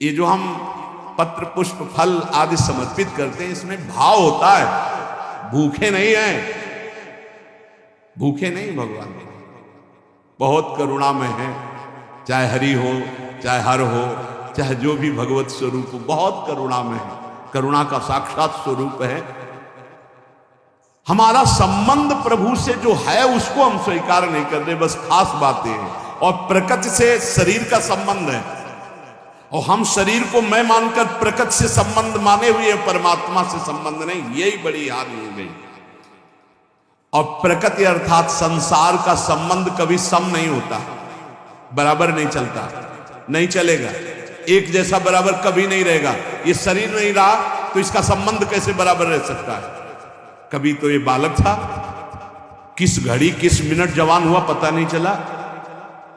ये जो हम पत्र पुष्प फल आदि समर्पित करते हैं, इसमें भाव होता है, भूखे नहीं हैं, भूखे नहीं। भगवान बहुत करुणामय है, चाहे हरि हो, चाहे हर हो, चाहे जो भी भगवत स्वरूप हो, बहुत करुणामय है, करुणा का साक्षात स्वरूप है। हमारा संबंध प्रभु से जो है उसको हम स्वीकार नहीं कर रहे, बस खास बातें हैं। और प्रकृति से शरीर का संबंध है, और हम शरीर को मैं मानकर प्रकृति से संबंध माने हुए, परमात्मा से संबंध नहीं। यही बड़ी हानि हो गई। और प्रकृति अर्थात संसार का संबंध कभी सम नहीं होता, बराबर नहीं चलता, नहीं चलेगा, एक जैसा बराबर कभी नहीं रहेगा। ये शरीर नहीं रहा तो इसका संबंध कैसे बराबर रह सकता है? कभी तो ये बालक था, किस घड़ी किस मिनट जवान हुआ पता नहीं चला,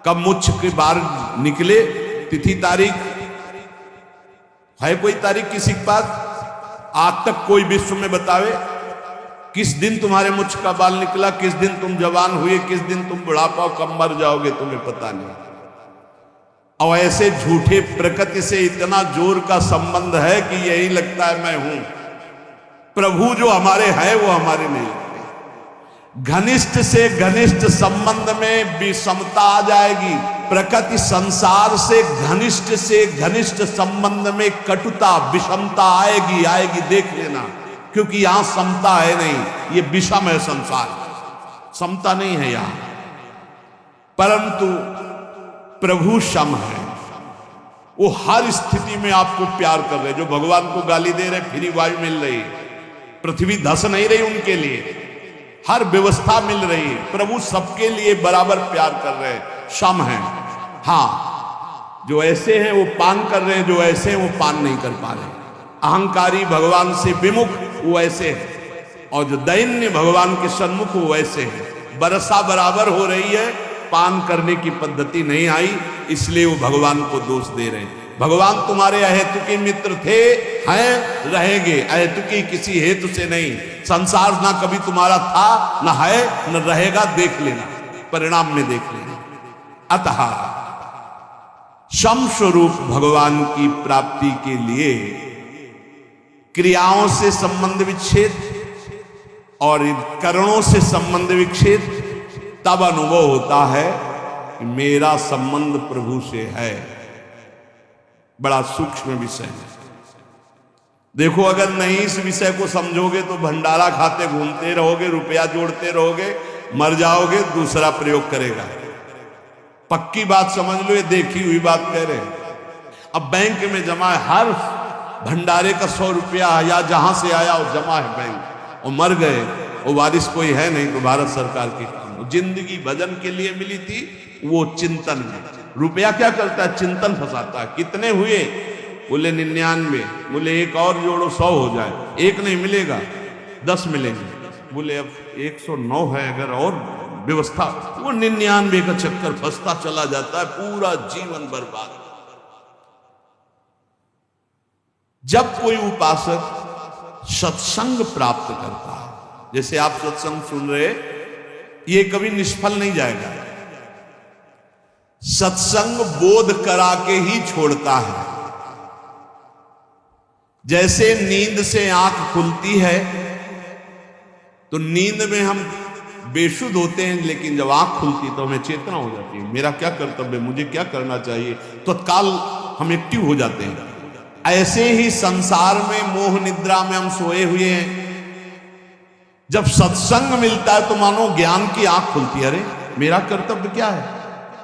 कब मुझ के बाहर निकले, तिथि तारीख है कोई तारीख किसी के पास? आज तक कोई विश्व में बतावे किस दिन तुम्हारे मुझ का बाल निकला, किस दिन तुम जवान हुए, किस दिन तुम बुढ़ापा कब मर जाओगे, तुम्हें पता नहीं। और ऐसे झूठे प्रकृति से इतना जोर का संबंध है कि यही लगता है मैं हूं। प्रभु जो हमारे हैं वो हमारे नहीं लगते। घनिष्ठ से घनिष्ठ संबंध में विषमता आ जाएगी। प्रकृति संसार से घनिष्ठ संबंध में कटुता विषमता आएगी, आएगी, देख लेना। क्योंकि यहां समता है नहीं, ये विषम है संसार, समता नहीं है यहां। परंतु प्रभु सम है, वो हर स्थिति में आपको प्यार कर रहे। जो भगवान को गाली दे रहे, फ्री वायु मिल रही, पृथ्वी धस नहीं रही उनके लिए, हर व्यवस्था मिल रही है। प्रभु सबके लिए बराबर प्यार कर रहे, सम है। हाँ, जो ऐसे हैं वो पान कर रहे हैं, जो ऐसे हैं वो पान नहीं कर पा रहे। अहंकारी भगवान से विमुख वो ऐसे हैं, और जो दैन्य भगवान के सन्मुख वो ऐसे हैं। बरसा बराबर हो रही है, पान करने की पद्धति नहीं आई, इसलिए वो भगवान को दोष दे रहे हैं। भगवान तुम्हारे अहेतुकी मित्र थे, हैं, रहेंगे, अहेतुकी किसी हेतु से नहीं। संसार ना कभी तुम्हारा था, ना है, न रहेगा, देख लेना, परिणाम में देख लेना। अतः सम स्वरूप भगवान की प्राप्ति के लिए क्रियाओं से संबंध विच्छेद और करणों से संबंध विच्छेद, तब अनुभव होता है कि मेरा संबंध प्रभु से है। बड़ा सूक्ष्म विषय है। देखो, अगर नहीं इस विषय को समझोगे तो भंडारा खाते घूमते रहोगे, रुपया जोड़ते रहोगे, मर जाओगे, दूसरा प्रयोग करेगा। पक्की बात समझ लो, ये देखी हुई बात कह रहे हैं। अब बैंक में जमा है, हर भंडारे का 100 रुपया या जहां से आया वो जमा है बैंक, और मर गए, वो वारिस कोई है नहीं, तो भारत सरकार की काम। जिंदगी भजन के लिए मिली थी, वो चिंतन में। रुपया क्या करता है? चिंतन फंसाता है। कितने हुए? बोले 99। बोले एक और जोड़ो 100 हो जाए। एक नहीं मिलेगा, 10 मिलेंगे। बोले अब 109 है, अगर और व्यवस्था, वो 99 का चक्कर फंसता चला जाता है, पूरा जीवन बर्बाद। जब कोई उपासक सत्संग प्राप्त करता है, जैसे आप सत्संग सुन रहे, ये कभी निष्फल नहीं जाएगा। सत्संग बोध करा के ही छोड़ता है। जैसे नींद से आंख खुलती है तो नींद में हम बेसुध होते हैं, लेकिन जब आंख खुलती तो हमें चेतना हो जाती है, मेरा क्या कर्तव्य, मुझे क्या करना चाहिए, तो तत्काल हम एक्टिव हो जाते हैं। ऐसे ही संसार में मोह निद्रा में हम सोए हुए हैं। जब सत्संग मिलता है तो मानो ज्ञान की आंख खुलती है। अरे मेरा कर्तव्य क्या है,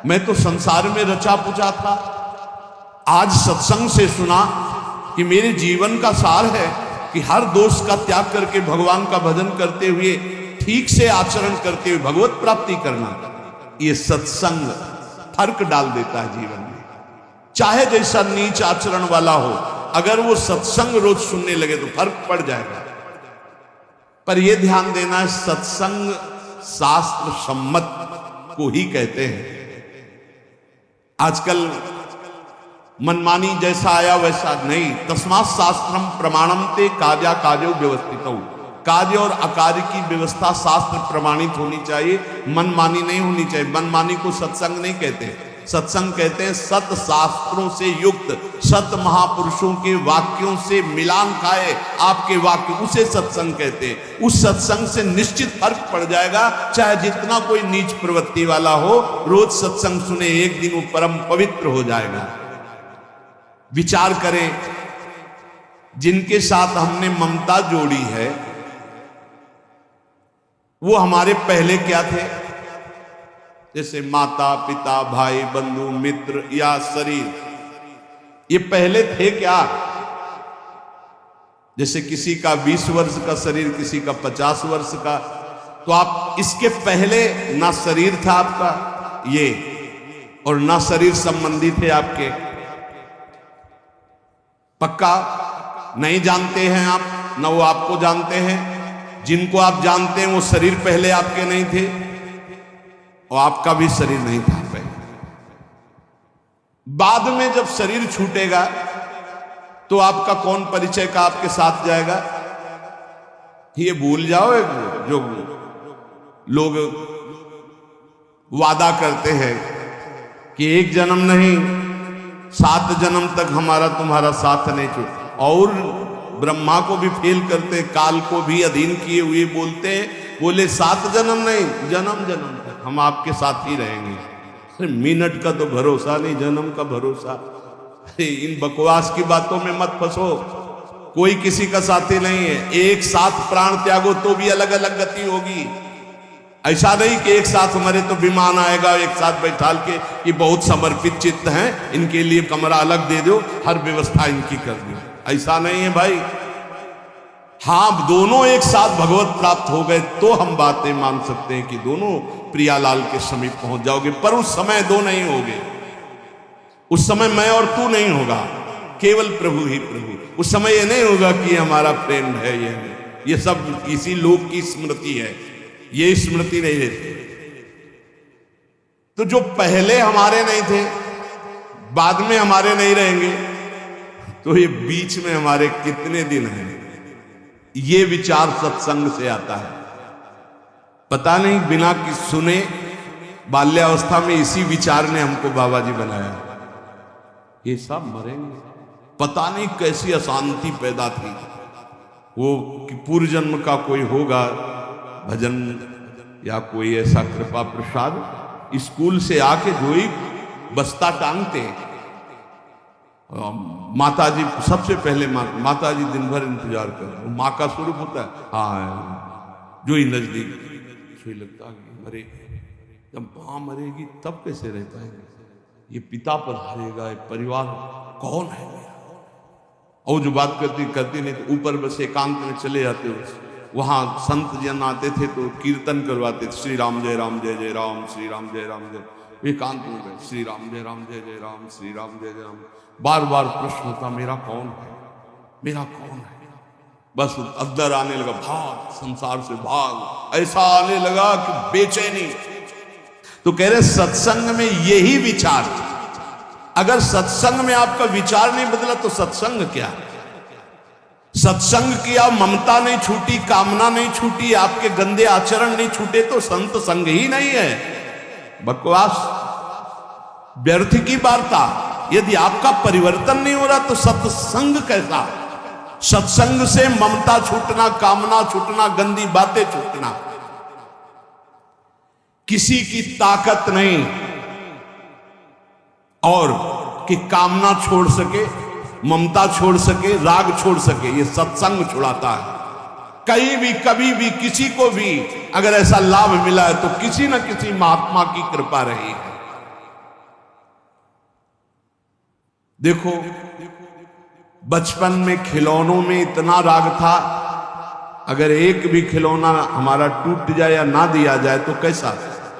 मैं तो संसार में रचा पुचा था, आज सत्संग से सुना कि मेरे जीवन का सार है कि हर दोष का त्याग करके भगवान का भजन करते हुए, ठीक से आचरण करते हुए भगवत प्राप्ति करना। ये सत्संग फर्क डाल देता है जीवन में। चाहे जैसा नीच आचरण वाला हो, अगर वो सत्संग रोज सुनने लगे तो फर्क पड़ जाएगा। पर यह ध्यान देना है, सत्संग शास्त्र सम्मत को ही कहते हैं। आजकल मनमानी जैसा आया वैसा नहीं। तस्मात् शास्त्रम प्रमाणम ते कार्या कार्यो व्यवस्थितौ। कार्य और अकार्य की व्यवस्था शास्त्र प्रमाणित होनी चाहिए, मनमानी नहीं होनी चाहिए। मनमानी को सत्संग नहीं कहते। सत्संग कहते हैं सत शास्त्रों से युक्त, सत महापुरुषों के वाक्यों से मिलान खाए आपके वाक्य, उसे सत्संग कहते हैं। उस सत्संग से निश्चित फर्क पड़ जाएगा, चाहे जितना कोई नीच प्रवृत्ति वाला हो, रोज सत्संग सुने, एक दिन वो परम पवित्र हो जाएगा। विचार करें, जिनके साथ हमने ममता जोड़ी है वो हमारे पहले क्या थे? जैसे माता पिता, भाई बंधु मित्र या शरीर, ये पहले थे क्या? जैसे किसी का 20 वर्ष का शरीर, किसी का 50 वर्ष का, तो आप इसके पहले ना शरीर था आपका ये, और ना शरीर संबंधी थे आपके। पक्का नहीं जानते हैं आप, ना वो आपको जानते हैं। जिनको आप जानते हैं वो शरीर पहले आपके नहीं थे, और आपका भी शरीर नहीं था पहले। बाद में जब शरीर छूटेगा तो आपका कौन परिचय का आपके साथ जाएगा? ये भूल जाओ, जो लोग वादा करते हैं कि एक जन्म नहीं 7 जन्म तक हमारा तुम्हारा साथ नहीं छूट, और ब्रह्मा को भी फेल करते, काल को भी अधीन किए हुए बोलते हैं, बोले 7 जन्म नहीं, जन्म जन्म तक हम आपके साथ ही रहेंगे। अरे मिनट का तो भरोसा नहीं, जन्म का भरोसा। इन बकवास की बातों में मत फंसो, कोई किसी का साथी नहीं है। एक साथ प्राण त्यागो तो भी अलग अलग गति होगी। ऐसा नहीं कि एक साथ मरे तो विमान आएगा एक साथ बैठाल के कि बहुत समर्पित चित्त हैं, इनके लिए कमरा अलग दे दो, हर व्यवस्था इनकी कर दो। ऐसा नहीं है भाई। हाँ, दोनों एक साथ भगवत प्राप्त हो गए तो हम बातें मान सकते हैं कि दोनों प्रियालाल के समीप पहुंच जाओगे, पर उस समय दो नहीं होगे। उस समय मैं और तू नहीं होगा, केवल प्रभु ही प्रभु। उस समय ये नहीं होगा कि हमारा फ्रेंड है, ये सब इसी लोक की स्मृति है, ये स्मृति नहीं रहती। तो जो पहले हमारे नहीं थे, बाद में हमारे नहीं रहेंगे, तो ये बीच में हमारे कितने दिन हैं? ये विचार सत्संग से आता है। पता नहीं बिना कि सुने बाल्यावस्था में इसी विचार ने हमको बाबा जी बनाया। ये सब मरेंगे, पता नहीं कैसी अशांति पैदा थी वो, कि पूर्व जन्म का कोई होगा भजन या कोई ऐसा कृपा प्रसाद। स्कूल से आके जो ही बस्ता टांगते, माता जी सबसे पहले माता जी दिन भर इंतजार कर, माँ का स्वरूप होता है। हाँ, जो ही नजदीक सही लगता है मरे, जब माँ मरेगी तब कैसे रह पाएंगे? ये पिता पर हारेगा, ये परिवार कौन है मेरा? और जो बात करती नहीं तो ऊपर बस एकांत में चले जाते हो। वहां संत जन आते थे तो कीर्तन करवाते थे, श्री राम जय जय राम, श्री राम जय जय। एकांत में गए, श्री राम जय जय राम, श्री राम जय राम। बार बार प्रश्न होता, मेरा कौन है, मेरा कौन है? बस अंदर आने लगा, भाग संसार से भाग, ऐसा आने लगा कि बेचैनी। तो कह रहे सत्संग में यही विचार, अगर सत्संग में आपका विचार नहीं बदला तो सत्संग क्या? सत्संग किया, ममता नहीं छूटी, कामना नहीं छूटी, आपके गंदे आचरण नहीं छूटे तो संत संग ही नहीं है। बकवास, व्यर्थ की वार्ता। यदि आपका परिवर्तन नहीं हो रहा तो सत्संग कैसा? सत्संग से ममता छूटना, कामना छूटना, गंदी बातें छूटना। किसी की ताकत नहीं और कि कामना छोड़ सके, ममता छोड़ सके, राग छोड़ सके, ये सत्संग छुड़ाता है। कहीं भी कभी भी किसी को भी अगर ऐसा लाभ मिला है तो किसी न किसी महात्मा की कृपा रही है। देखो, बचपन में खिलौनों में इतना राग था, अगर एक भी खिलौना हमारा टूट जाए या ना दिया जाए तो कैसा?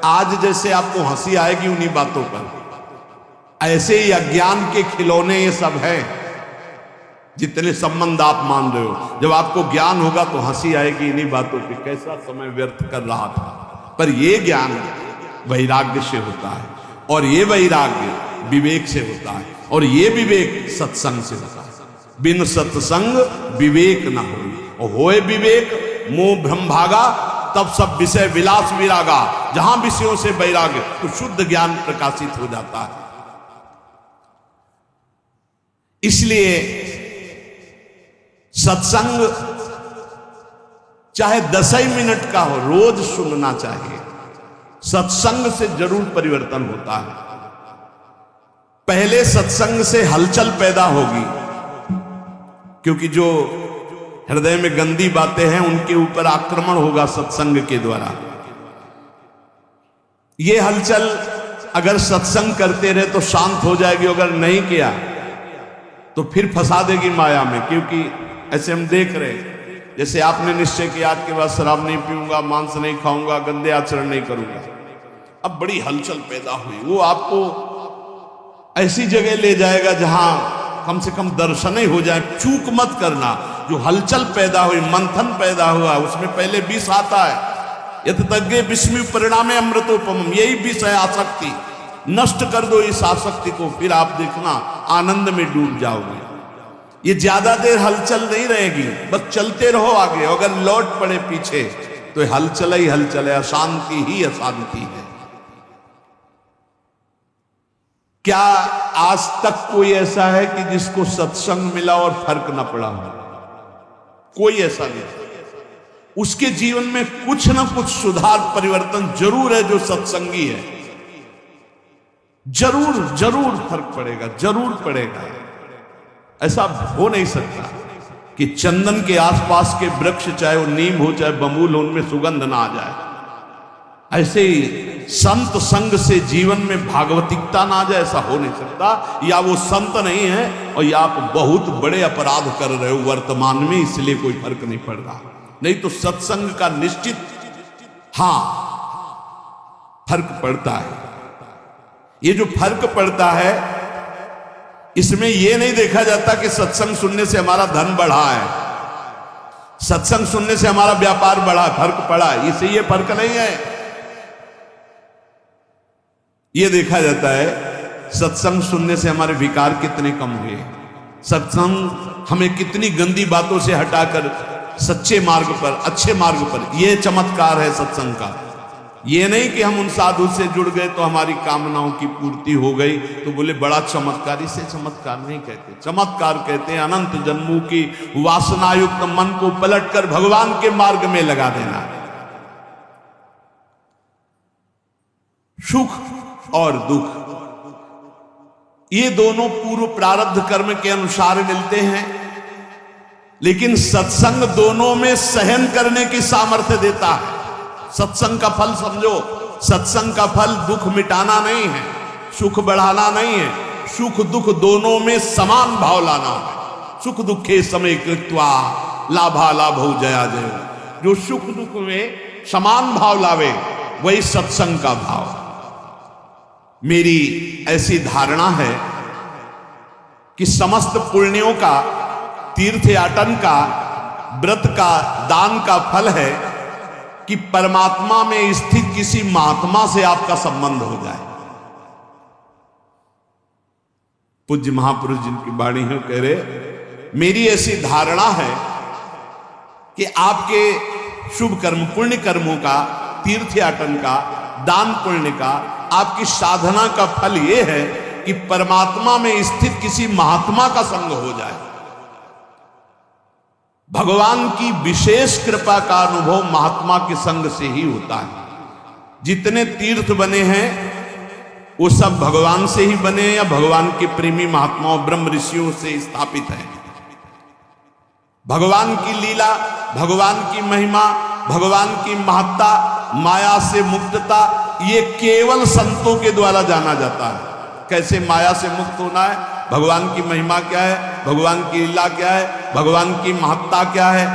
आज जैसे आपको हंसी आएगी उन्हीं बातों पर, ऐसे ही अज्ञान के खिलौने ये सब हैं। जितने संबंध आप मान रहे हो, जब आपको ज्ञान होगा तो हंसी आएगी इन्हीं बातों पे, कैसा समय व्यर्थ कर रहा था। पर ये ज्ञान वैराग्य से होता है, और ये वैराग्य विवेक से होता है, और ये विवेक सत्संग से होता है। बिन सत्संग विवेक ना हो, और होए विवेक मोह भ्रम भागा तब सब विषय विलास विरागा, जहां विषयों से वैराग्य तो शुद्ध ज्ञान प्रकाशित हो जाता है। इसलिए सत्संग चाहे 10 ही मिनट का हो, रोज सुनना चाहिए। सत्संग से जरूर परिवर्तन होता है। पहले सत्संग से हलचल पैदा होगी, क्योंकि जो हृदय में गंदी बातें हैं उनके ऊपर आक्रमण होगा सत्संग के द्वारा। ये हलचल अगर सत्संग करते रहे तो शांत हो जाएगी, अगर नहीं किया तो फिर फंसा देगी माया में। क्योंकि ऐसे हम देख रहे हैं, जैसे आपने निश्चय किया आज के बाद शराब नहीं पीऊंगा, मांस नहीं खाऊंगा, गंदे आचरण नहीं करूंगा, अब बड़ी हलचल पैदा हुई। वो आपको ऐसी जगह ले जाएगा जहां कम से कम दर्शन ही हो जाए। चूक मत करना। जो हलचल पैदा हुई, मंथन पैदा हुआ, उसमें पहले विष आता है। यतज्ञे विस्मि परिणामे अमृतोपम, यही विष है आसक्ति। नष्ट कर दो इस आसक्ति को, फिर आप देखना आनंद में डूब जाओगे। ये ज्यादा देर हलचल नहीं रहेगी, बस चलते रहो आगे। अगर लौट पड़े पीछे तो हलचल ही हलचल है, अशांति ही अशांति है। क्या आज तक कोई ऐसा है कि जिसको सत्संग मिला और फर्क ना पड़ा हो? कोई ऐसा नहीं। उसके जीवन में कुछ ना कुछ सुधार परिवर्तन जरूर है। जो सत्संगी है जरूर जरूर फर्क पड़ेगा, जरूर पड़ेगा। ऐसा हो नहीं सकता कि चंदन के आसपास के वृक्ष, चाहे वो नीम हो चाहे बबूल हो, उनमें सुगंध ना आ जाए। ऐसे ही संत संग से जीवन में भागवतिकता ना आ जाए, ऐसा हो नहीं सकता। या वो संत नहीं है और या आप बहुत बड़े अपराध कर रहे हो वर्तमान में, इसलिए कोई फर्क नहीं पड़ रहा। नहीं तो सत्संग का निश्चित फर्क पड़ता है। ये जो फर्क पड़ता है, इसमें यह नहीं देखा जाता कि सत्संग सुनने से हमारा धन बढ़ा है, सत्संग सुनने से हमारा व्यापार बढ़ा, फर्क पड़ा। इसे ये फर्क नहीं है। ये देखा जाता है सत्संग सुनने से हमारे विकार कितने कम हुए, सत्संग हमें कितनी गंदी बातों से हटाकर सच्चे मार्ग पर, अच्छे मार्ग पर, यह चमत्कार है सत्संग का। ये नहीं कि हम उन साधु से जुड़ गए तो हमारी कामनाओं की पूर्ति हो गई तो बोले बड़ा चमत्कार। इसे चमत्कार नहीं कहते। चमत्कार कहते हैं अनंत जन्मों की वासनायुक्त मन को पलटकर भगवान के मार्ग में लगा देना। सुख और दुख ये दोनों पूर्व प्रारब्ध कर्म के अनुसार मिलते हैं, लेकिन सत्संग दोनों में सहन करने की सामर्थ्य देता है। सत्संग का फल समझो, सत्संग का फल दुख मिटाना नहीं है, सुख बढ़ाना नहीं है, सुख दुख दोनों में समान भाव लाना है। सुख दुखे समय कृत्वा लाभा लाभौ जया जय। जो सुख दुख में समान भाव लावे वही सत्संग का भाव। मेरी ऐसी धारणा है कि समस्त पुण्यों का, तीर्थयाटन का, व्रत का, दान का फल है कि परमात्मा में स्थित किसी महात्मा से आपका संबंध हो जाए। पूज्य महापुरुष जिनकी वाणी है कह रहे, मेरी ऐसी धारणा है कि आपके शुभ कर्म, पुण्य कर्मों का, तीर्थयाटन का, दान पुण्य का, आपकी साधना का फल यह है कि परमात्मा में स्थित किसी महात्मा का संग हो जाए। भगवान की विशेष कृपा का अनुभव महात्मा के संग से ही होता है। जितने तीर्थ बने हैं वो सब भगवान से ही बने या भगवान के प्रेमी महात्माओं ब्रह्म ऋषियों से स्थापित हैं। भगवान की लीला, भगवान की महिमा, भगवान की महत्ता, माया से मुक्तता, ये केवल संतों के द्वारा जाना जाता है। कैसे माया से मुक्त होना है, भगवान की महिमा क्या है, भगवान की लीला क्या है, भगवान की महत्ता क्या है,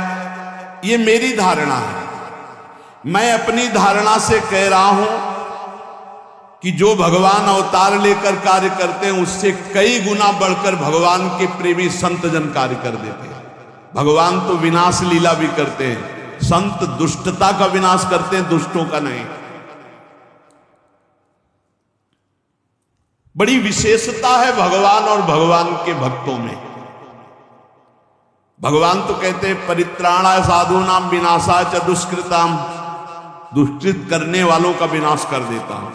ये मेरी धारणा है। मैं अपनी धारणा से कह रहा हूं कि जो भगवान अवतार लेकर कार्य करते हैं उससे कई गुना बढ़कर भगवान के प्रेमी संत जन कार्य कर देते हैं। भगवान तो विनाश लीला भी करते हैं, संत दुष्टता का विनाश करते हैं, दुष्टों का नहीं। बड़ी विशेषता है भगवान और भगवान के भक्तों में। भगवान तो कहते हैं परित्राणाय साधूनां विनाशाय च दुष्कृताम, दुष्कृत करने वालों का विनाश कर देता हूं।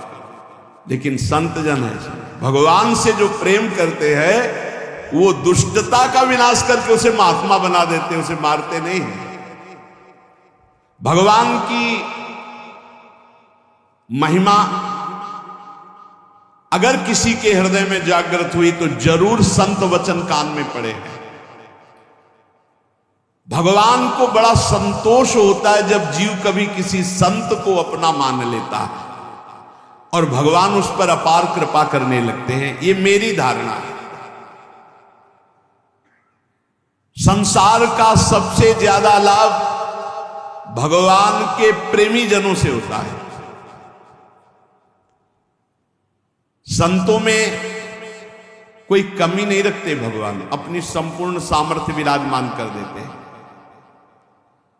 लेकिन संत जन है, भगवान से जो प्रेम करते हैं वो दुष्टता का विनाश करके उसे महात्मा बना देते हैं, उसे मारते नहीं हैं। भगवान की महिमा अगर किसी के हृदय में जागृत हुई तो जरूर संत वचन कान में पड़े हैं। भगवान को बड़ा संतोष होता है जब जीव कभी किसी संत को अपना मान लेता है और भगवान उस पर अपार कृपा करने लगते हैं। ये मेरी धारणा है। संसार का सबसे ज्यादा लाभ भगवान के प्रेमी जनों से होता है। संतों में कोई कमी नहीं रखते भगवान, अपनी संपूर्ण सामर्थ्य विराजमान कर देते हैं।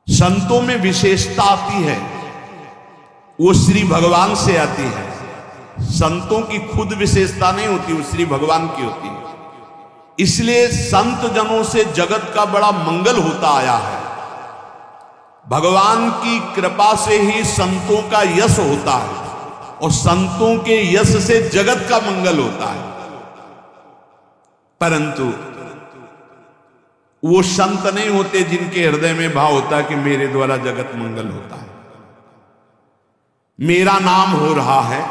संतों में विशेषता आती है, वो श्री भगवान से आती है। संतों की खुद विशेषता नहीं होती, वो श्री भगवान की होती है। इसलिए संत जनों से जगत का बड़ा मंगल होता आया है। भगवान की कृपा से ही संतों का यश होता है और संतों के यश से जगत का मंगल होता है। परंतु वो संत नहीं होते जिनके हृदय में भाव होता है कि मेरे द्वारा जगत मंगल होता है, मेरा नाम हो रहा है,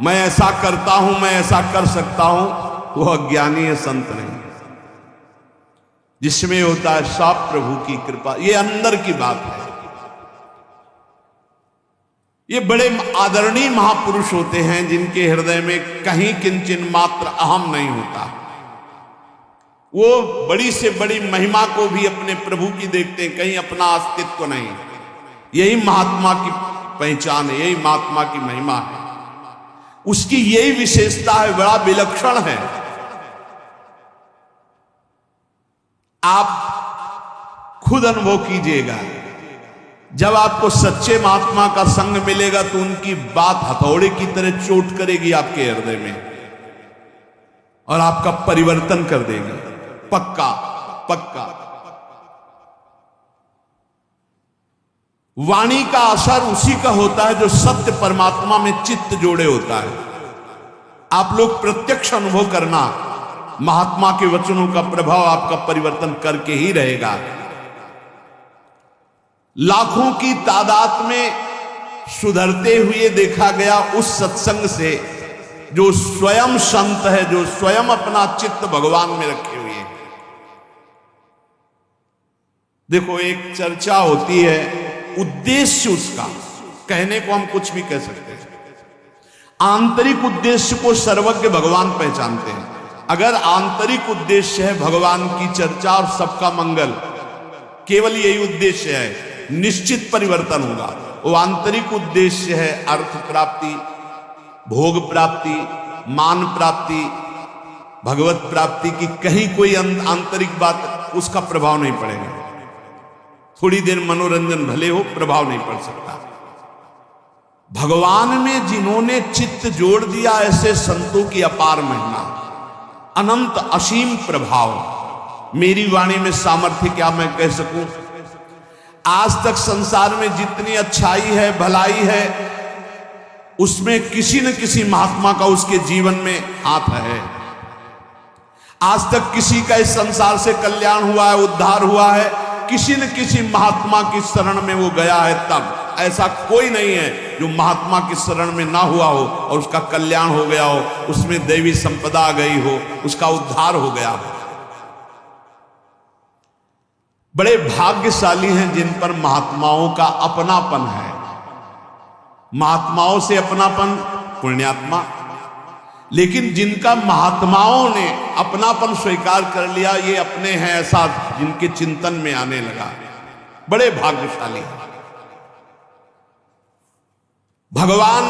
मैं ऐसा करता हूं, मैं ऐसा कर सकता हूं। वो अज्ञानी है, संत नहीं। जिसमें होता है सब प्रभु की कृपा। ये अंदर की बात है। ये बड़े आदरणीय महापुरुष होते हैं जिनके हृदय में कहीं किंचन मात्र अहम नहीं होता। वो बड़ी से बड़ी महिमा को भी अपने प्रभु की देखते हैं, कहीं अपना अस्तित्व नहीं। यही महात्मा की पहचान है, यही महात्मा की महिमा है। उसकी यही विशेषता है, बड़ा विलक्षण है। आप खुद अनुभव कीजिएगा, जब आपको सच्चे महात्मा का संग मिलेगा तो उनकी बात हथौड़े की तरह चोट करेगी आपके हृदय में और आपका परिवर्तन कर देगी, पक्का पक्का। वाणी का असर उसी का होता है जो सत्य परमात्मा में चित्त जोड़े होता है। आप लोग प्रत्यक्ष अनुभव करना, महात्मा के वचनों का प्रभाव आपका परिवर्तन करके ही रहेगा। लाखों की तादाद में सुधरते हुए देखा गया उस सत्संग से जो स्वयं संत है, जो स्वयं अपना चित्त भगवान में रखे हुए हैं। देखो, एक चर्चा होती है, उद्देश्य उसका कहने को हम कुछ भी कह सकते हैं। आंतरिक उद्देश्य को सर्वज्ञ भगवान पहचानते हैं। अगर आंतरिक उद्देश्य है भगवान की चर्चा और सबका मंगल, केवल यही उद्देश्य है, निश्चित परिवर्तन होगा। वो आंतरिक उद्देश्य है अर्थ प्राप्ति, भोग प्राप्ति, मान प्राप्ति, भगवत प्राप्ति की कहीं कोई आंतरिक बात उसका प्रभाव नहीं पड़ेगा। थोड़ी देर मनोरंजन भले हो, प्रभाव नहीं पड़ सकता। भगवान में जिन्होंने चित्त जोड़ दिया, ऐसे संतों की अपार महिमा, अनंत असीम प्रभाव। मेरी वाणी में सामर्थ्य क्या मैं कह सकूं। आज तक संसार में जितनी अच्छाई है, भलाई है, उसमें किसी न किसी महात्मा का उसके जीवन में हाथ है। आज तक किसी का इस संसार से कल्याण हुआ है, उद्धार हुआ है, किसी न किसी महात्मा की शरण में वो गया है। तब ऐसा कोई नहीं है जो महात्मा की शरण में ना हुआ हो और उसका कल्याण हो गया हो, उसमें दैवी संपदा आ गई हो, उसका उद्धार हो गया हो। बड़े भाग्यशाली हैं जिन पर महात्माओं का अपनापन है। महात्माओं से अपनापन पुण्यात्मा, लेकिन जिनका महात्माओं ने अपनापन स्वीकार कर लिया, ये अपने हैं ऐसा जिनके चिंतन में आने लगा, बड़े भाग्यशाली हैं। भगवान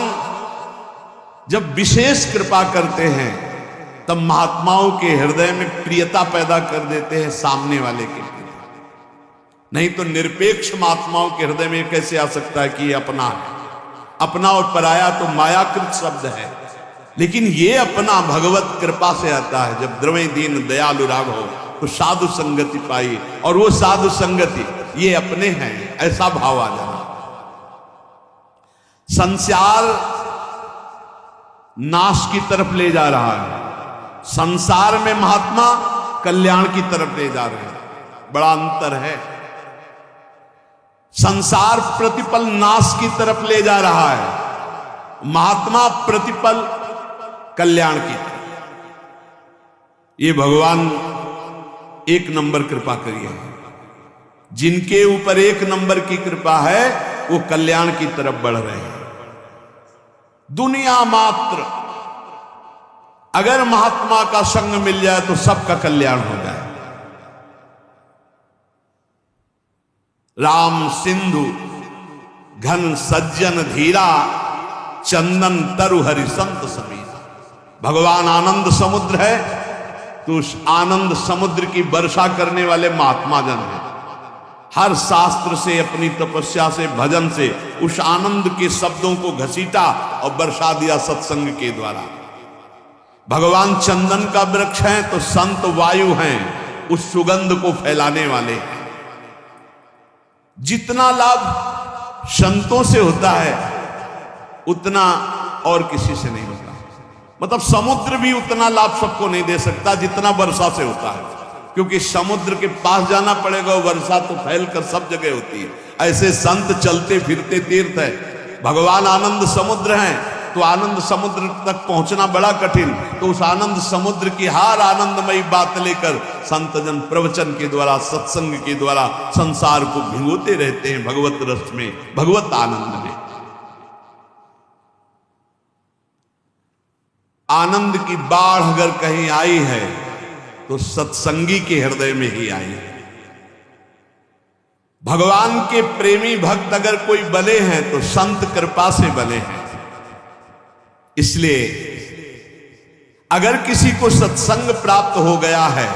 जब विशेष कृपा करते हैं तब महात्माओं के हृदय में प्रियता पैदा कर देते हैं सामने वाले के लिए। नहीं तो निरपेक्ष महात्माओं के हृदय में कैसे आ सकता है कि ये अपना है। अपना और पराया तो मायाकृत शब्द है, लेकिन ये अपना भगवत कृपा से आता है। जब द्रव्य दीन दयालु राग हो तो साधु संगति पाई, और वो साधु संगति ये अपने हैं, ऐसा भाव आ जाना। संसार नाश की तरफ ले जा रहा है, संसार में महात्मा कल्याण की तरफ ले जा रहे हैं। बड़ा अंतर है। संसार प्रतिपल नाश की तरफ ले जा रहा है, महात्मा प्रतिपल कल्याण की तरफ। ये भगवान एक नंबर कृपा करिए। जिनके ऊपर एक नंबर की कृपा है वो कल्याण की तरफ बढ़ रहे हैं। दुनिया मात्र अगर महात्मा का संग मिल जाए तो सबका कल्याण हो जाए। राम सिंधु घन सज्जन धीरा, चंदन तरु हरि संत समीरा। भगवान आनंद समुद्र है तो उस आनंद समुद्र की वर्षा करने वाले महात्मा जन हैं। हर शास्त्र से, अपनी तपस्या से, भजन से उस आनंद के शब्दों को घसीटा और बरसा दिया सत्संग के द्वारा। भगवान चंदन का वृक्ष है तो संत वायु हैं, उस सुगंध को फैलाने वाले हैं। जितना लाभ संतों से होता है उतना और किसी से नहीं होता। मतलब समुद्र भी उतना लाभ सबको नहीं दे सकता जितना वर्षा से होता है, क्योंकि समुद्र के पास जाना पड़ेगा, वर्षा तो फैलकर सब जगह होती है। ऐसे संत चलते फिरते तीर्थ है। भगवान आनंद समुद्र हैं तो आनंद समुद्र तक पहुंचना बड़ा कठिन, तो उस आनंद समुद्र की हर आनंदमयी बात लेकर संतजन प्रवचन के द्वारा, सत्संग के द्वारा संसार को भिगोते रहते हैं भगवत रस में, भगवत आनंद में। आनंद की बाढ़ अगर कहीं आई है तो सत्संगी के हृदय में ही आई है। भगवान के प्रेमी भक्त अगर कोई बने हैं तो संत कृपा से बने हैं। इसलिए अगर किसी को सत्संग प्राप्त हो गया है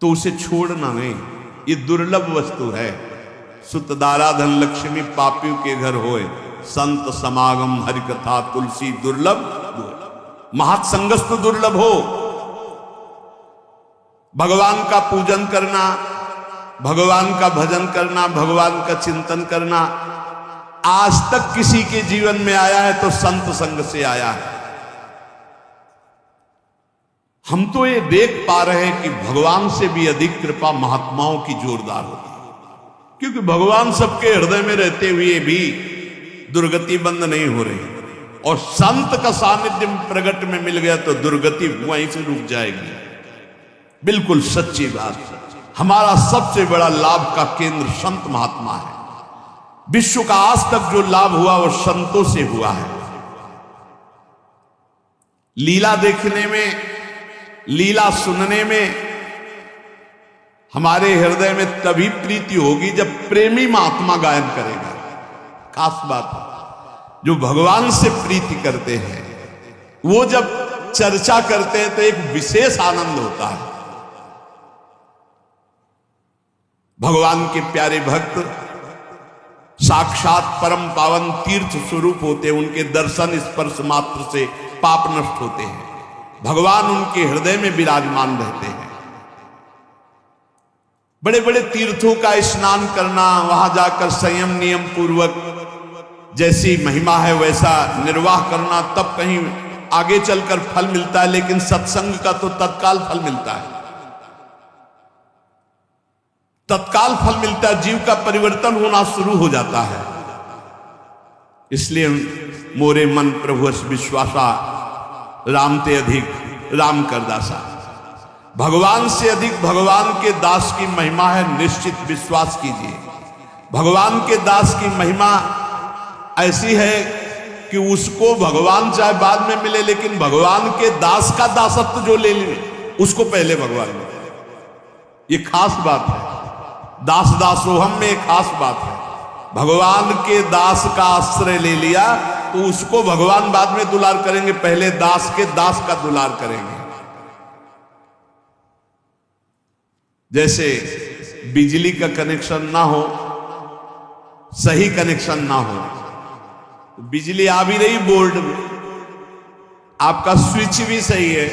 तो उसे छोड़ना नहीं। ये दुर्लभ वस्तु है। सुतदारा धन लक्ष्मी पापियों के घर होए, संत समागम हरि कथा तुलसी दुर्लभ। महत्संगस्तु दुर्लभ हो। भगवान का पूजन करना, भगवान का भजन करना, भगवान का चिंतन करना आज तक किसी के जीवन में आया है तो संत संग से आया है। हम तो ये देख पा रहे हैं कि भगवान से भी अधिक कृपा महात्माओं की जोरदार होती है, क्योंकि भगवान सबके हृदय में रहते हुए भी दुर्गति बंद नहीं हो रही, और संत का सानिध्य प्रगट में मिल गया तो दुर्गति वहीं से रुक जाएगी। बिल्कुल सच्ची बात। हमारा सबसे बड़ा लाभ का केंद्र संत महात्मा है। विश्व का आज तक जो लाभ हुआ वो संतों से हुआ है। लीला देखने में, लीला सुनने में हमारे हृदय में तभी प्रीति होगी जब प्रेमी महात्मा गायन करेगा। खास बात है। जो भगवान से प्रीति करते हैं वो जब चर्चा करते हैं तो एक विशेष आनंद होता है। भगवान के प्यारे भक्त साक्षात परम पावन तीर्थ स्वरूप होते हैं। उनके दर्शन स्पर्श मात्र से पाप नष्ट होते हैं। भगवान उनके हृदय में विराजमान रहते हैं। बड़े बड़े तीर्थों का स्नान करना, वहां जाकर संयम नियम पूर्वक जैसी महिमा है वैसा निर्वाह करना, तब कहीं आगे चलकर फल मिलता है। लेकिन सत्संग का तो तत्काल फल मिलता है, तत्काल फल मिलता है। जीव का परिवर्तन होना शुरू हो जाता है। इसलिए मोरे मन प्रभु विश्वासा, राम ते अधिक राम कर दासा। भगवान से अधिक भगवान के दास की महिमा है, निश्चित विश्वास कीजिए। भगवान के दास की महिमा ऐसी है कि उसको भगवान चाहे बाद में मिले, लेकिन भगवान के दास का दासत्व जो ले ले उसको पहले भगवान मिले। ये खास बात है। दास दासोहम में एक खास बात है। भगवान के दास का आश्रय ले लिया तो उसको भगवान बाद में दुलार करेंगे, पहले दास के दास का दुलार करेंगे। जैसे बिजली का कनेक्शन ना हो, सही कनेक्शन ना हो, बिजली आ भी रही बोर्ड में, आपका स्विच भी सही है,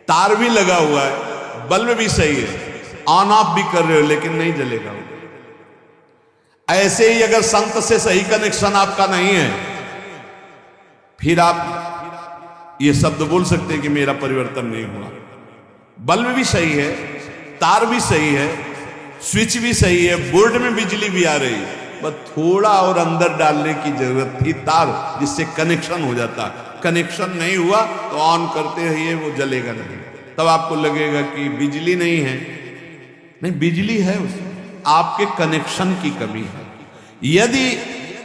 तार भी लगा हुआ है, बल्ब भी सही है, ऑन ऑफ भी कर रहे हो, लेकिन नहीं जलेगा। ऐसे ही अगर संत से सही कनेक्शन आपका नहीं है, फिर आप ये शब्द बोल सकते हैं कि मेरा परिवर्तन नहीं हुआ। बल्ब भी सही है, तार भी सही है, स्विच भी सही है, बोर्ड में बिजली भी आ रही, बस थोड़ा और अंदर डालने की जरूरत थी तार, जिससे कनेक्शन हो जाता। कनेक्शन नहीं हुआ तो ऑन करते रहिए, वो जलेगा नहीं। तब आपको लगेगा कि बिजली नहीं है। नहीं, बिजली है, उसमें आपके कनेक्शन की कमी है। यदि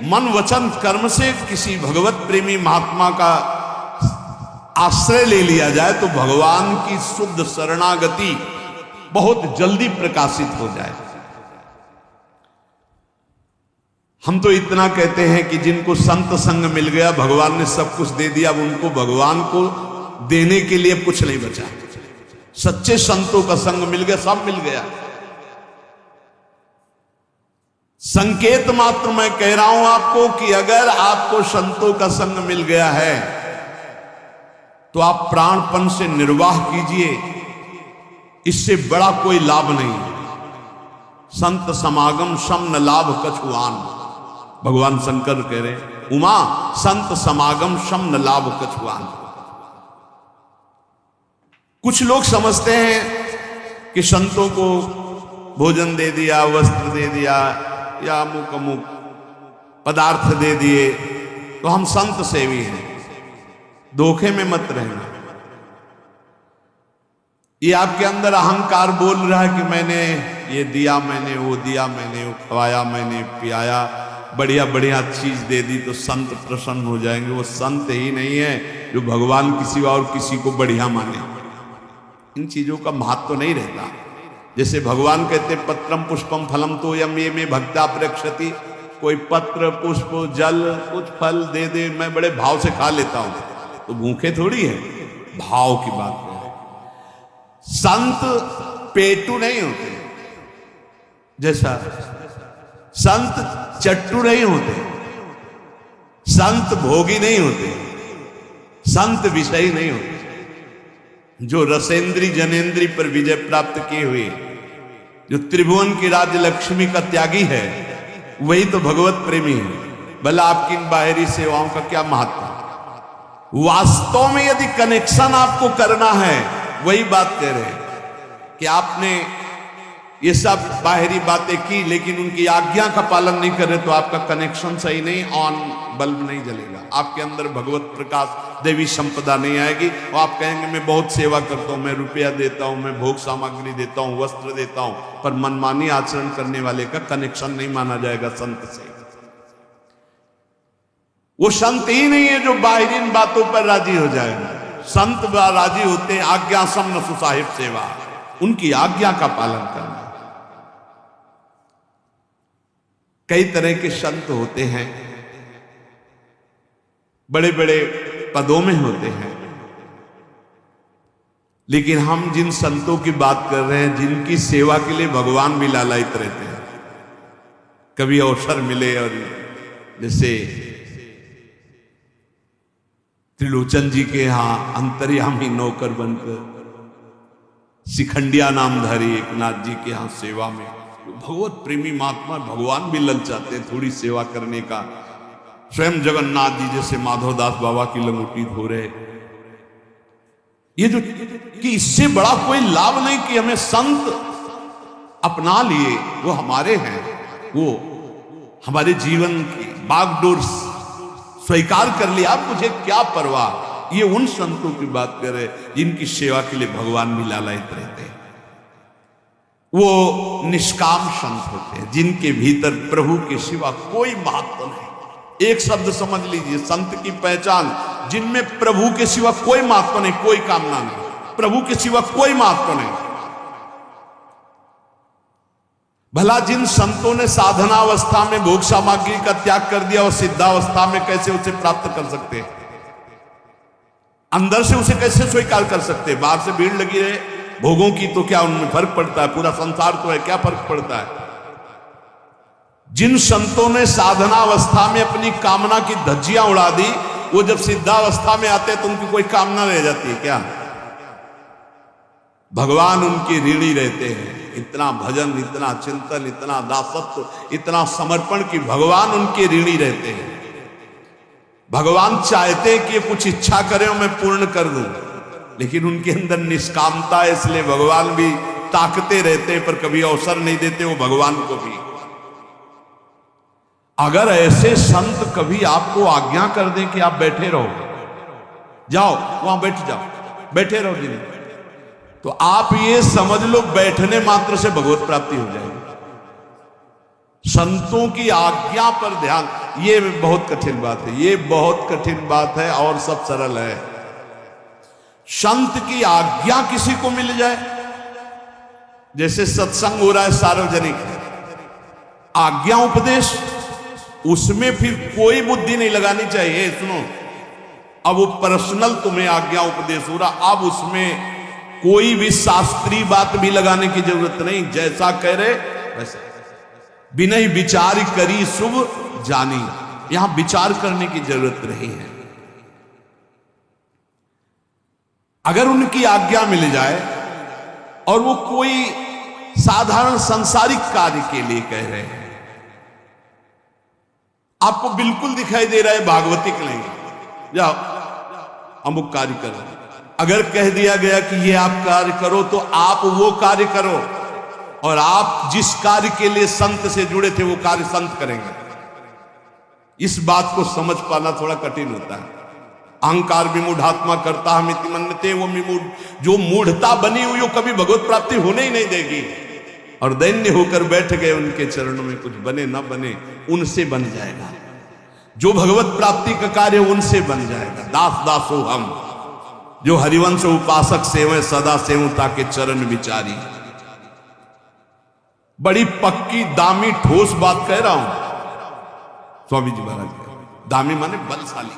मन वचन कर्म से किसी भगवत प्रेमी महात्मा का आश्रय ले लिया जाए तो भगवान की शुद्ध शरणागति बहुत जल्दी प्रकाशित हो जाए। हम तो इतना कहते हैं कि जिनको संत संग मिल गया, भगवान ने सब कुछ दे दिया, अब उनको भगवान को देने के लिए कुछ नहीं बचा। सच्चे संतों का संग मिल गया, सब मिल गया। संकेत मात्र मैं कह रहा हूं आपको कि अगर आपको संतों का संग मिल गया है तो आप प्राणपण से निर्वाह कीजिए, इससे बड़ा कोई लाभ नहीं। संत समागम सम न लाभ कछुआन, भगवान शंकर कह रहे, उमा संत समागम सम न लाभ कछुआन। कुछ लोग समझते हैं कि संतों को भोजन दे दिया, वस्त्र दे दिया या अमुक अमुक पदार्थ दे दिए तो हम संत सेवी हैं। धोखे में मत रहना। ये आपके अंदर अहंकार बोल रहा है कि मैंने ये दिया, मैंने वो दिया, मैंने वो खवाया, मैंने पियाया, बढ़िया बढ़िया चीज दे दी तो संत प्रसन्न हो जाएंगे। वो संत ही नहीं है जो भगवान किसी और किसी को बढ़िया माने। इन चीजों का महत्व तो नहीं रहता। जैसे भगवान कहते पत्रम पुष्पम फलम तो यम ये में भक्ता प्रक्षति, कोई पत्र पुष्प जल कुछ फल दे दे, मैं बड़े भाव से खा लेता हूं, तो भूखे थोड़ी है, भाव की बात है। संत पेटू नहीं होते, जैसा संत चट्टू नहीं होते, संत भोगी नहीं होते, संत विषयी नहीं होते। जो रसेंद्री जनेन्द्री पर विजय प्राप्त किए हुए, जो त्रिभुवन की राज्य लक्ष्मी का त्यागी है, वही तो भगवत प्रेमी है। भला आपकी इन बाहरी सेवाओं का क्या महत्व। वास्तव में यदि कनेक्शन आपको करना है, वही बात कह रहे हैं कि आपने ये सब बाहरी बातें की लेकिन उनकी आज्ञा का पालन नहीं कर रहे, तो आपका कनेक्शन सही नहीं, ऑन बल्ब नहीं जलेगा, आपके अंदर भगवत प्रकाश देवी संपदा नहीं आएगी। और आप कहेंगे मैं बहुत सेवा करता हूं, मैं रुपया देता हूं, मैं भोग सामग्री देता हूं, वस्त्र देता हूं, पर मनमानी आचरण करने वाले का कनेक्शन नहीं माना जाएगा संत से। वो संत ही नहीं है जो बाहरी बातों पर राजी हो जाएगा। संत राजी होते हैं आज्ञा सम न सुसाहिब सेवा, उनकी आज्ञा का पालन करना। कई तरह के संत होते हैं, बड़े बड़े पदों में होते हैं, लेकिन हम जिन संतों की बात कर रहे हैं, जिनकी सेवा के लिए भगवान भी लालायित रहते हैं, कभी अवसर मिले और जैसे त्रिलोचन जी के यहां अंतर्यामी नौकर बनकर शिखंडिया नामधारी एकनाथ जी के यहां सेवा में, भगवत प्रेमी महात्मा भगवान भी ललचाते हैं थोड़ी सेवा करने का। स्वयं जगन्नाथ जी जैसे माधवदास बाबा की लंगोटी धो रहे, ये जो कि इससे बड़ा कोई लाभ नहीं कि हमें संत अपना लिए, वो हमारे हैं, वो हमारे जीवन की बागडोर स्वीकार कर लिया, अब मुझे क्या परवाह। ये उन संतों की बात कर रहे जिनकी सेवा के लिए भगवान भी लालायित रहते हैं। वो निष्काम संत होते हैं जिनके भीतर प्रभु के सिवा कोई महत्व नहीं। एक शब्द समझ लीजिए, संत की पहचान, जिनमें प्रभु के सिवा कोई महत्व नहीं, कोई कामना नहीं, प्रभु के सिवा कोई महत्व नहीं। भला जिन संतों ने साधनावस्था में भोग सामग्री का त्याग कर दिया, और सिद्धावस्था में कैसे उसे प्राप्त कर सकते हैं? अंदर से उसे कैसे स्वीकार कर सकते हैं? बाहर से भीड़ लगी रहे भोगों की तो क्या उनमें फर्क पड़ता है? पूरा संसार तो है, क्या फर्क पड़ता है? जिन संतों ने साधनावस्था में अपनी कामना की धज्जियां उड़ा दी, वो जब सिद्धावस्था में आते हैं तो उनकी कोई कामना रह जाती है क्या? भगवान उनके ऋणी रहते हैं। इतना भजन, इतना चिंतन, इतना दासत्व, इतना समर्पण कि भगवान उनके ऋणी रहते हैं। भगवान चाहते हैं कि कुछ इच्छा करें और मैं पूर्ण कर दूं, लेकिन उनके अंदर निष्कामता है, इसलिए भगवान भी ताकते रहते हैं पर कभी अवसर नहीं देते वो भगवान को भी। अगर ऐसे संत कभी आपको आज्ञा कर दें कि आप बैठे रहो, जाओ वहां बैठ जाओ, बैठे रहो दिन, तो आप ये समझ लो बैठने मात्र से भगवत प्राप्ति हो जाएगी। संतों की आज्ञा पर ध्यान, ये बहुत कठिन बात है, ये बहुत कठिन बात है और सब सरल है। संत की आज्ञा किसी को मिल जाए, जैसे सत्संग हो रहा है सार्वजनिक, आज्ञा उपदेश, उसमें फिर कोई बुद्धि नहीं लगानी चाहिए। सुनो, अब वो पर्सनल तुम्हें आज्ञा उपदेश हो रहा, अब उसमें कोई भी शास्त्रीय बात भी लगाने की जरूरत नहीं, जैसा कह रहे वैसा। बिना ही विचार करी शुभ जानी, यहां विचार करने की जरूरत नहीं है। अगर उनकी आज्ञा मिल जाए और वो कोई साधारण सांसारिक कार्य के लिए कह रहे हैं, आपको बिल्कुल दिखाई दे रहा है भागवतिक नहीं, जाओ अमुक कार्य करो, अगर कह दिया गया कि ये आप कार्य करो तो आप वो कार्य करो, और आप जिस कार्य के लिए संत से जुड़े थे वो कार्य संत करेंगे। इस बात को समझ पाना थोड़ा कठिन होता है। अहंकार विमूढ़ात्मा करता हम इति मन्यते, वो जो मूढ़ता बनी हुई वो कभी भगवत प्राप्ति होने ही नहीं देगी। और दैन्य होकर बैठ गए उनके चरणों में, कुछ बने ना बने उनसे बन जाएगा, जो भगवत प्राप्ति का कार्य उनसे बन जाएगा। दास दासो हम, जो हरिवंश उपासक सेवे सदा सेवं ताके चरण विचारी। बड़ी पक्की दामी ठोस बात कह रहा हूं स्वामी जी महाराज, दामी माने बलशाली,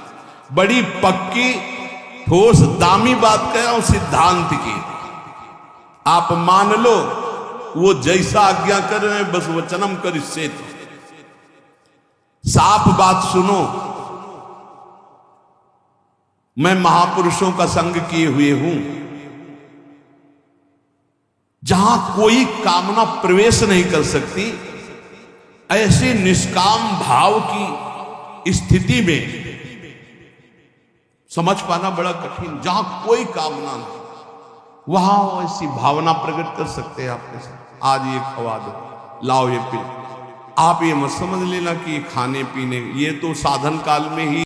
बड़ी पक्की ठोस दामी बात कह रहा हूं सिद्धांत की। आप मान लो वो जैसा आज्ञा कर रहे हैं, बस वचनम कर इससे साफ बात सुनो। मैं महापुरुषों का संग किए हुए हूं, जहां कोई कामना प्रवेश नहीं कर सकती, ऐसे निष्काम भाव की स्थिति में समझ पाना बड़ा कठिन। जहां कोई कामना नहीं, वहां ऐसी भावना प्रकट कर सकते हैं आपके साथ। आज ये खवा दो, लाओ ये पी, आप ये मत समझ लेना कि ये खाने पीने, ये तो साधन काल में ही